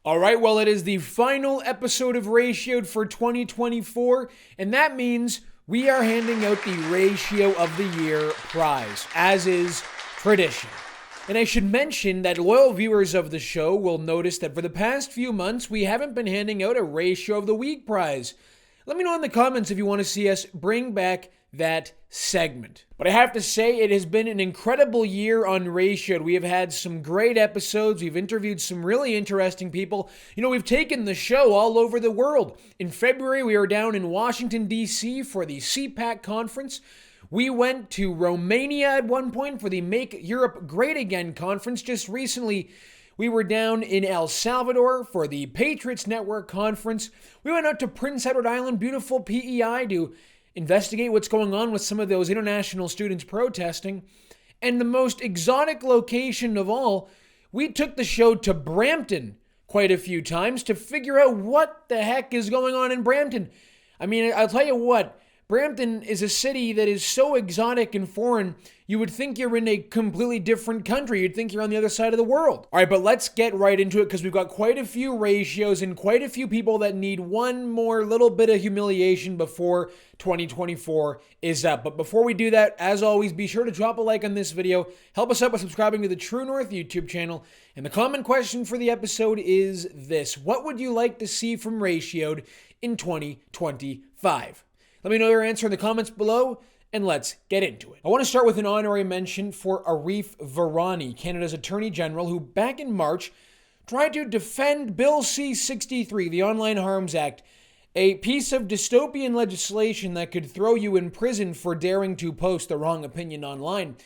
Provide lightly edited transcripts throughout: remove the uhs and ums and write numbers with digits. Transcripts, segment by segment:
All right, well, it is the final episode of Ratioed for 2024, and that means we are handing out the Ratio of the Year prize, as is tradition. And I should mention that loyal viewers of the show will notice that for the past few months, we haven't been handing out a Ratio of the Week prize. Let me know in the comments if you want to see us bring back that segment. But I have to say, it has been an incredible year on Ratioed. We have had some great episodes. We've interviewed some really interesting people. We've taken the show all over the world. In February, we were down in Washington, D.C. for the CPAC conference. We went to Romania at one point for the Make Europe Great Again conference. Just recently, we were down in El Salvador for the Patriots Network conference. We went out to Prince Edward Island, beautiful PEI, to investigate what's going on with some of those international students protesting. And the most exotic location of all, we took the show to Brampton quite a few times to figure out what the heck is going on in Brampton. I mean, I'll tell you what, Brampton is a city that is so exotic and foreign, you would think you're in a completely different country. You'd think you're on the other side of the world. All right, but let's get right into it because we've got quite a few ratios and quite a few people that need one more little bit of humiliation before 2024 is up. But before we do that, as always, be sure to drop a like on this video. Help us out by subscribing to the True North YouTube channel. And the common question for the episode is this: what would you like to see from Ratioed in 2025? Let me know your answer in the comments below, and let's get into it. I want to start with an honorary mention for Arif Virani, Canada's Attorney General, who back in March tried to defend Bill C-63, the Online Harms Act, a piece of dystopian legislation that could throw you in prison for daring to post the wrong opinion online.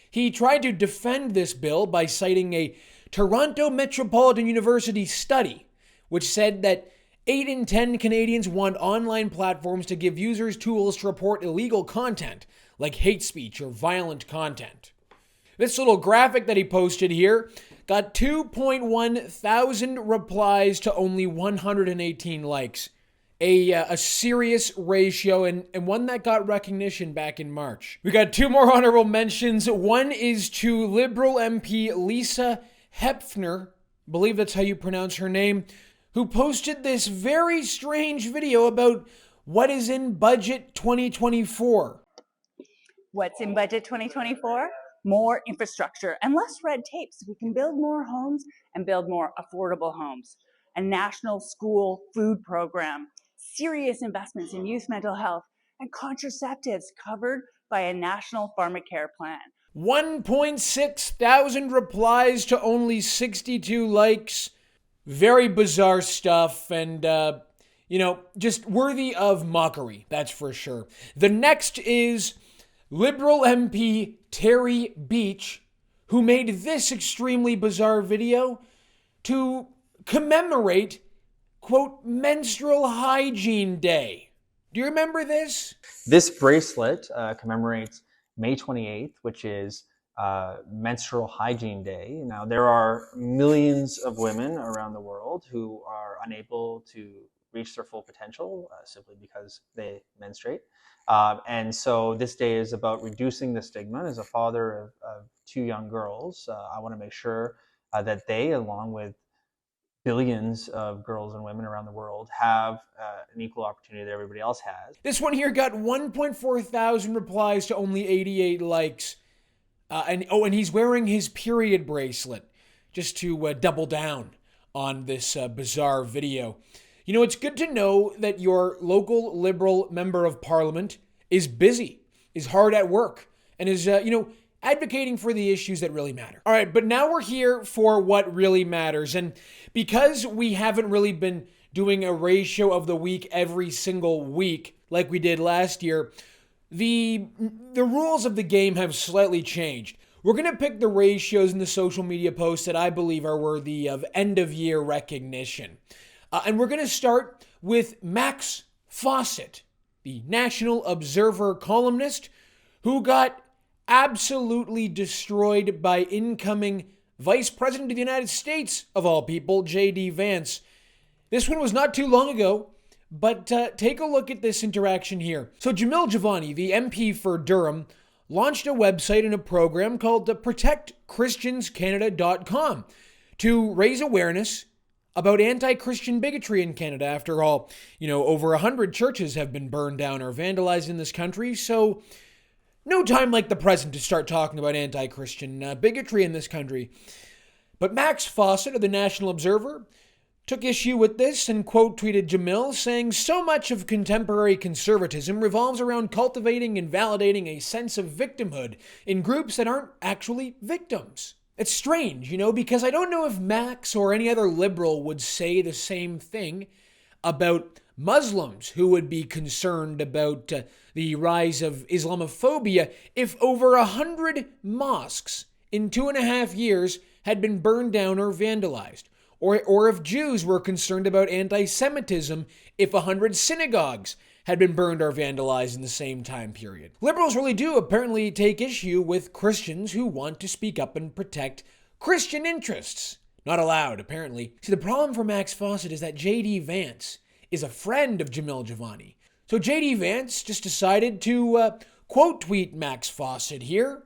He tried to defend this bill by citing a Toronto Metropolitan University study, which said that 8 in 10 Canadians want online platforms to give users tools to report illegal content, like hate speech or violent content. This little graphic that he posted here got 2.1 thousand replies to only 118 likes. A serious ratio and one that got recognition back in March. We got two more honorable mentions. One is to Liberal MP Lisa Hepfner, I believe that's how you pronounce her name, who posted this very strange video about what is in Budget 2024. What's in Budget 2024? More infrastructure and less red tape so we can build more homes and build more affordable homes. A national school food program, serious investments in youth mental health, and contraceptives covered by a national pharmacare plan. 1.6 thousand replies to only 62 likes. Very bizarre stuff and, just worthy of mockery, that's for sure. The next is Liberal MP Terry Beach, who made this extremely bizarre video to commemorate, quote, Menstrual Hygiene Day. Do you remember this? This bracelet commemorates May 28th, which is Menstrual Hygiene Day. Now, there are millions of women around the world who are unable to reach their full potential simply because they menstruate. And so this day is about reducing the stigma. As a father of two young girls, I want to make sure that they, along with billions of girls and women around the world, have an equal opportunity that everybody else has. This one here got 1.4 thousand replies to only 88 likes. And he's wearing his period bracelet just to double down on this bizarre video. It's good to know that your local Liberal member of Parliament is busy, is hard at work, and is, advocating for the issues that really matter. All right, but now we're here for what really matters. And because we haven't really been doing a ratio of the week every single week like we did last year, the rules of the game have slightly changed. We're going to pick the ratios in the social media posts that I believe are worthy of end-of-year recognition. And we're going to start with Max Fawcett, the National Observer columnist, who got absolutely destroyed by incoming Vice President of the United States, of all people, J.D. Vance. This one was not too long ago, but take a look at this interaction here. So Jamil Javani, the MP for Durham, launched a website and a program called the ProtectChristiansCanada.com to raise awareness about anti-Christian bigotry in Canada. After all, over 100 churches have been burned down or vandalized in this country, so no time like the present to start talking about anti-Christian bigotry in this country. But Max Fawcett of the National Observer took issue with this and quote tweeted Jamil saying, "So much of contemporary conservatism revolves around cultivating and validating a sense of victimhood in groups that aren't actually victims." It's strange, because I don't know if Max or any other liberal would say the same thing about Muslims who would be concerned about the rise of Islamophobia if over 100 mosques in 2.5 years had been burned down or vandalized. Or if Jews were concerned about anti-Semitism if 100 synagogues had been burned or vandalized in the same time period. Liberals really do apparently take issue with Christians who want to speak up and protect Christian interests. Not allowed, apparently. See, the problem for Max Fawcett is that J.D. Vance is a friend of Jamil Jivani. So J.D. Vance just decided to quote tweet Max Fawcett here.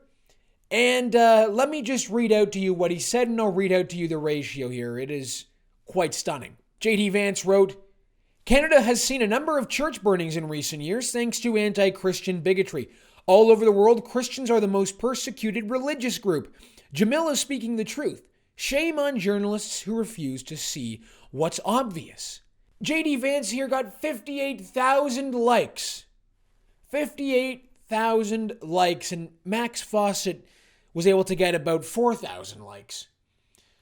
And let me just read out to you what he said, and I'll read out to you the ratio here. It is quite stunning. J.D. Vance wrote, "Canada has seen a number of church burnings in recent years thanks to anti-Christian bigotry. All over the world, Christians are the most persecuted religious group. Jamil is speaking the truth. Shame on journalists who refuse to see what's obvious." J.D. Vance here got 58,000 likes. 58,000 likes, and Max Fawcett was able to get about 4,000 likes.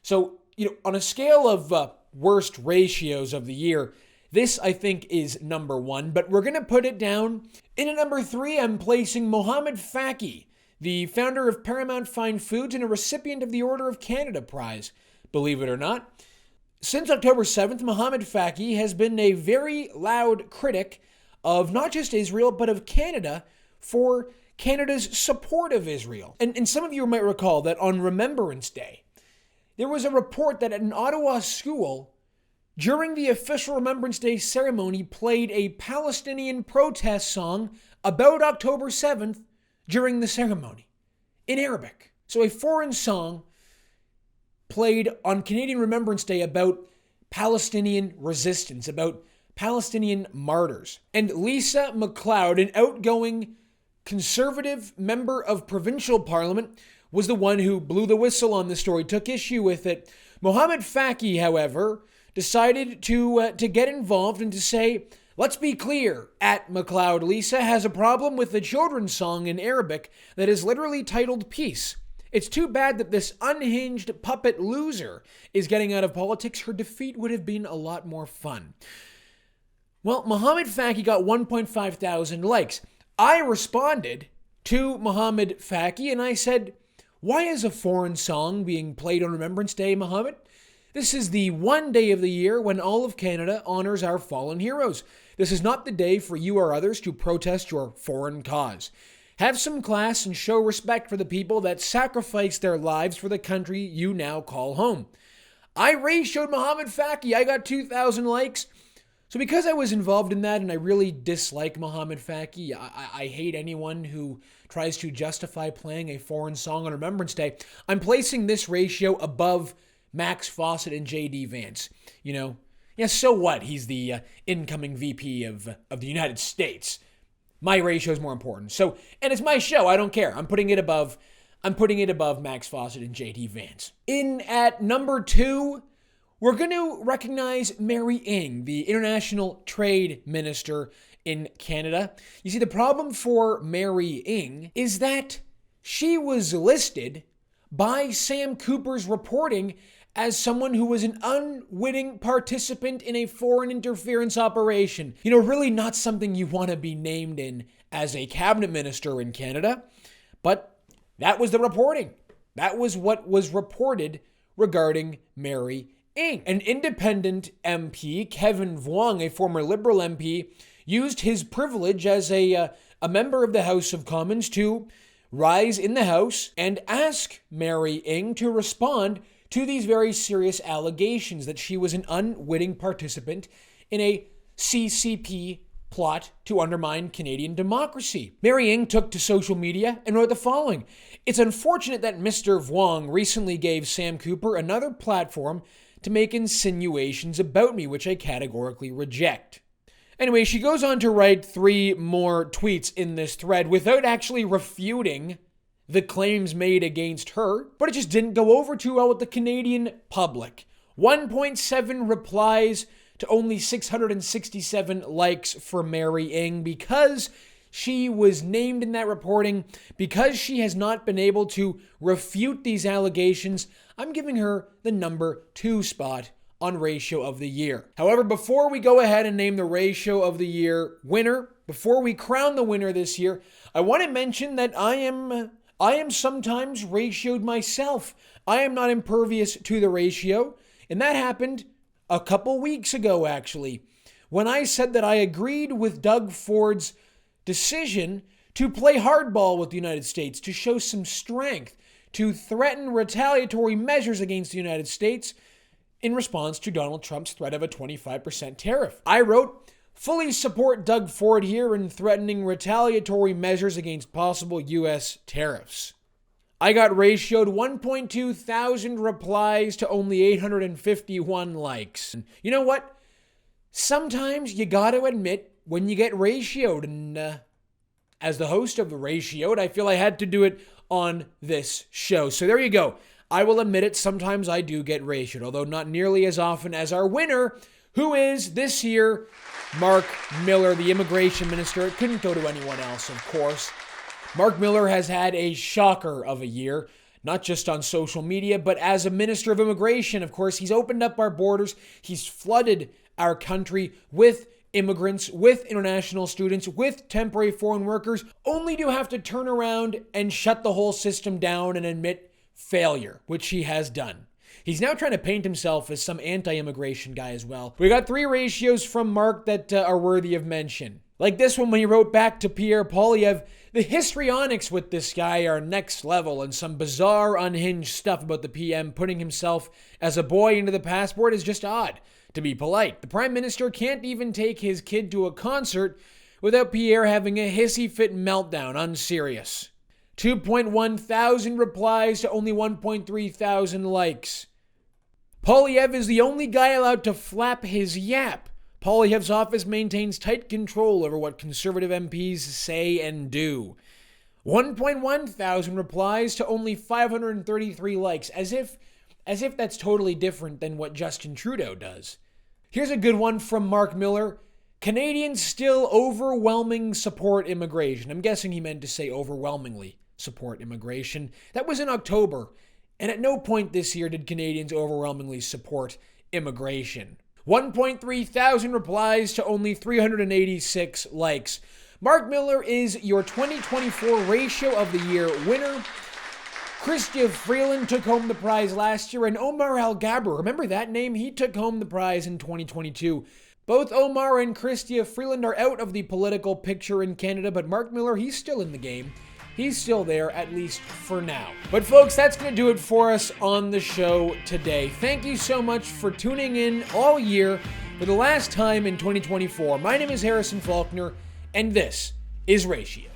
So, on a scale of worst ratios of the year, this, I think, is number one, but we're going to put it down. In at number 3, I'm placing Mohamed Faki, the founder of Paramount Fine Foods and a recipient of the Order of Canada Prize. Believe it or not, since October 7th, Mohamed Faki has been a very loud critic of not just Israel, but of Canada for Canada's support of Israel. And some of you might recall that on Remembrance Day, there was a report that at an Ottawa school, during the official Remembrance Day ceremony, played a Palestinian protest song about October 7th during the ceremony in Arabic. So a foreign song played on Canadian Remembrance Day about Palestinian resistance, about Palestinian martyrs. And Lisa MacLeod, an outgoing Conservative member of provincial parliament, was the one who blew the whistle on the story, took issue with it. Mohamed Faki, however, decided to get involved and to say, "Let's be clear, at MacLeod Lisa has a problem with the children's song in Arabic that is literally titled Peace. It's too bad that this unhinged puppet loser is getting out of politics. Her defeat would have been a lot more fun." Well, Mohamed Faki got 1.5 thousand likes. I responded to Mohamed Faki and I said, "Why is a foreign song being played on Remembrance Day, Mohamed? This is the one day of the year when all of Canada honors our fallen heroes. This is not the day for you or others to protest your foreign cause. Have some class and show respect for the people that sacrificed their lives for the country you now call home." I ratioed Mohamed Faki. I got 2,000 likes. So because I was involved in that and I really dislike Mohamed Faki, I hate anyone who tries to justify playing a foreign song on Remembrance Day, I'm placing this ratio above Max Fawcett and J.D. Vance. So what? He's the incoming VP of the United States. My ratio is more important. So, and it's my show. I don't care. I'm putting it above Max Fawcett and J.D. Vance. In at number 2, we're going to recognize Mary Ng, the International Trade Minister in Canada. You see, the problem for Mary Ng is that she was listed by Sam Cooper's reporting as someone who was an unwitting participant in a foreign interference operation. Really not something you want to be named in as a cabinet minister in Canada. But that was the reporting. That was what was reported regarding Mary Ng. An independent MP, Kevin Vuong, a former Liberal MP, used his privilege as a member of the House of Commons to rise in the House and ask Mary Ng to respond to these very serious allegations that she was an unwitting participant in a CCP plot to undermine Canadian democracy. Mary Ng took to social media and wrote the following: "It's unfortunate that Mr. Vuong recently gave Sam Cooper another platform to make insinuations about me, which I categorically reject. Anyway, she goes on to write 3 more tweets in this thread without actually refuting the claims made against her, but it just didn't go over too well with the Canadian public. 1.7 replies to only 667 likes for Mary Ng because she was named in that reporting. Because she has not been able to refute these allegations, I'm giving her the number 2 spot on Ratio of the Year. However, before we go ahead and name the Ratio of the Year winner, before we crown the winner this year, I want to mention that I am sometimes ratioed myself. I am not impervious to the ratio, and that happened a couple weeks ago, actually, when I said that I agreed with Doug Ford's decision to play hardball with the United States, to show some strength, to threaten retaliatory measures against the United States in response to Donald Trump's threat of a 25% tariff. I wrote, fully support Doug Ford here in threatening retaliatory measures against possible U.S. tariffs. I got ratioed 1.2 thousand replies to only 851 likes. And you know what? Sometimes you got to admit when you get ratioed. And as the host of the Ratioed, I feel I had to do it on this show. So there you go. I will admit it, sometimes I do get ratioed, although not nearly as often as our winner, who is this year Mark Miller, the immigration minister. It couldn't go to anyone else, of course. Mark Miller has had a shocker of a year, not just on social media, but as a minister of immigration. Of course, he's opened up our borders. He's flooded our country with immigrants, with international students, with temporary foreign workers, only to have to turn around and shut the whole system down and admit failure, which he has done. He's now trying to paint himself as some anti-immigration guy as well. We got 3 ratios from Mark that are worthy of mention. Like this one when he wrote back to Pierre Poilievre, the histrionics with this guy are next level, and some bizarre unhinged stuff about the PM putting himself as a boy into the passport is just odd, to be polite. The Prime Minister can't even take his kid to a concert without Pierre having a hissy fit meltdown, unserious. 2.1 thousand replies to only 1.3 thousand likes. Poilievre is the only guy allowed to flap his yap. Poilievre's office maintains tight control over what conservative MPs say and do. 1.1 thousand replies to only 533 likes, as if that's totally different than what Justin Trudeau does. Here's a good one from Mark Miller. Canadians still overwhelming support immigration. I'm guessing he meant to say overwhelmingly support immigration. That was in October, and at no point this year did Canadians overwhelmingly support immigration. 1.3 thousand replies to only 386 likes. Mark Miller is your 2024 Ratio of the Year winner. Chrystia Freeland took home the prize last year, and Omar Al-Gabr, remember that name? He took home the prize in 2022. Both Omar and Chrystia Freeland are out of the political picture in Canada, but Mark Miller, he's still in the game. He's still there, at least for now. But folks, that's going to do it for us on the show today. Thank you so much for tuning in all year for the last time in 2024. My name is Harrison Faulkner, and this is Ratio.